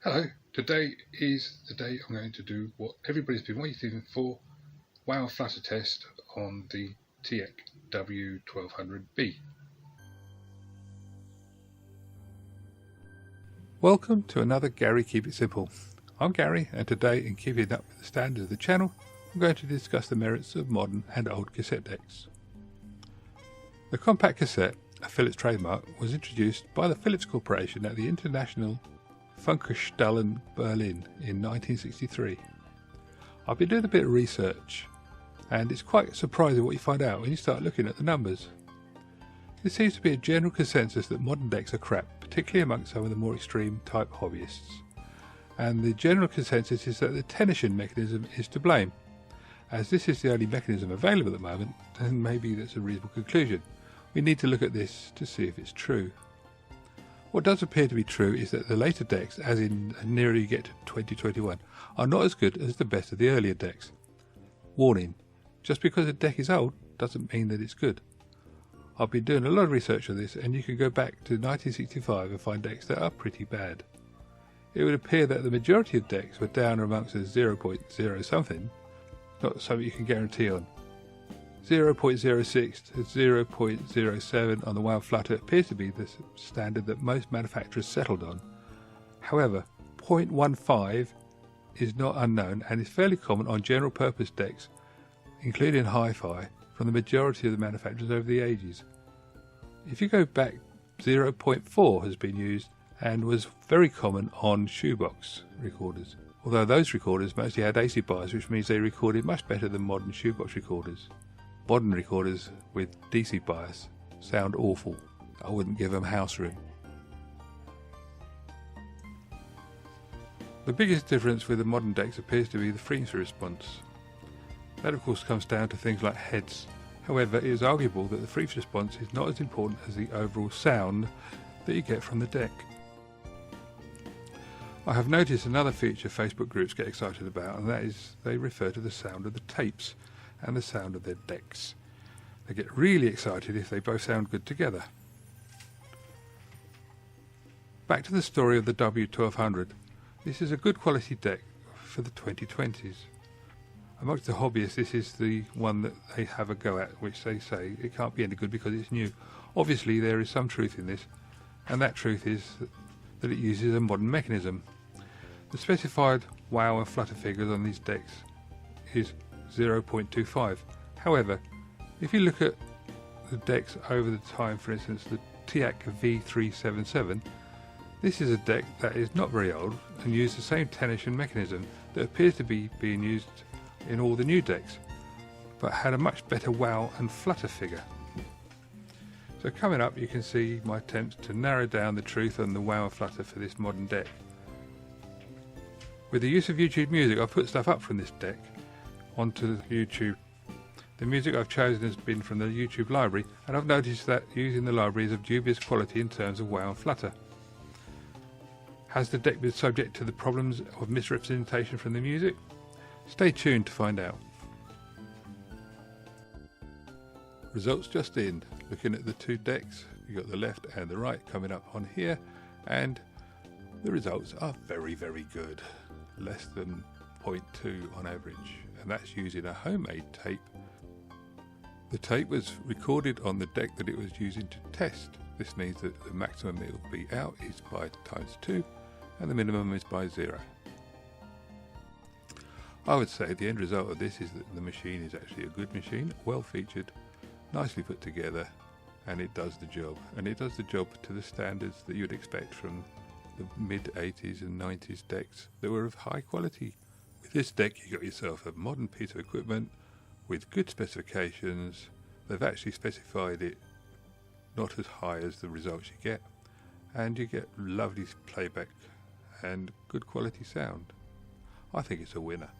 Hello, today is the day I'm going to do what everybody's been waiting for, WOW and FLUTTER test on the Teac W-1200B. Welcome to another Gary Keep It Simple. I'm Gary, and today, in keeping up with the standards of the channel, I'm going to discuss the merits of modern and old cassette decks. The compact cassette, a Philips trademark, was introduced by the Philips Corporation at the International Funkausstellung Berlin in 1963. I've been doing a bit of research, and it's quite surprising what you find out when you start looking at the numbers. There seems to be a general consensus that modern decks are crap, particularly amongst some of the more extreme type hobbyists. And the general consensus is that the tension mechanism is to blame. As this is the only mechanism available at the moment, then maybe that's a reasonable conclusion. We need to look at this to see if it's true. What does appear to be true is that the later decks, as in nearer you get to 2021, are not as good as the best of the earlier decks. Warning, just because a deck is old doesn't mean that it's good. I've been doing a lot of research on this, and you can go back to 1965 and find decks that are pretty bad. It would appear that the majority of decks were down amongst the 0.0 something, not something you can guarantee on. 0.06 to 0.07 on the WOW and FLUTTER appears to be the standard that most manufacturers settled on. However, 0.15 is not unknown and is fairly common on general purpose decks, including hi-fi, from the majority of the manufacturers over the ages. If you go back, 0.4 has been used and was very common on Shoebox recorders, although those recorders mostly had AC bias, which means they recorded much better than modern Shoebox recorders. Modern recorders with DC bias sound awful. I wouldn't give them house room. The biggest difference with the modern decks appears to be the frequency response. That of course comes down to things like heads. However, it is arguable that the frequency response is not as important as the overall sound that you get from the deck. I have noticed another feature Facebook groups get excited about, and that is they refer to the sound of the tapes and the sound of their decks. They get really excited if they both sound good together. Back to the story of the W-1200. This is a good quality deck for the 2020s. Amongst the hobbyists, this is the one that they have a go at, which they say it can't be any good because it's new. Obviously there is some truth in this, and that truth is that it uses a modern mechanism. The specified WOW and FLUTTER figures on these decks is 0.25. However, if you look at the decks over the time, for instance the Teac V377, this is a deck that is not very old and used the same tension mechanism that appears to be being used in all the new decks, but had a much better WOW and FLUTTER figure. So coming up you can see my attempts to narrow down the truth on the WOW and FLUTTER for this modern deck. With the use of YouTube music, I've put stuff up from this deck onto YouTube. The music I've chosen has been from the YouTube library, and I've noticed that using the library is of dubious quality in terms of WOW and FLUTTER. Has the deck been subject to the problems of misrepresentation from the music? Stay tuned to find out. Results just in. Looking at the two decks, you've got the left and the right coming up on here, and the results are very, very good. Less than 0.2 on average, and that's using a homemade tape. The tape was recorded on the deck that it was using to test. This means that the maximum it will be out is by ×2 and the minimum is by 0. I would say the end result of this is that the machine is actually a good machine, well featured, nicely put together, and it does the job. And it does the job to the standards that you'd expect from the mid-80s and 90s decks that were of high quality. With this deck you got yourself a modern piece of equipment with good specifications. They've actually specified it not as high as the results you get, and you get lovely playback and good quality sound. I think it's a winner.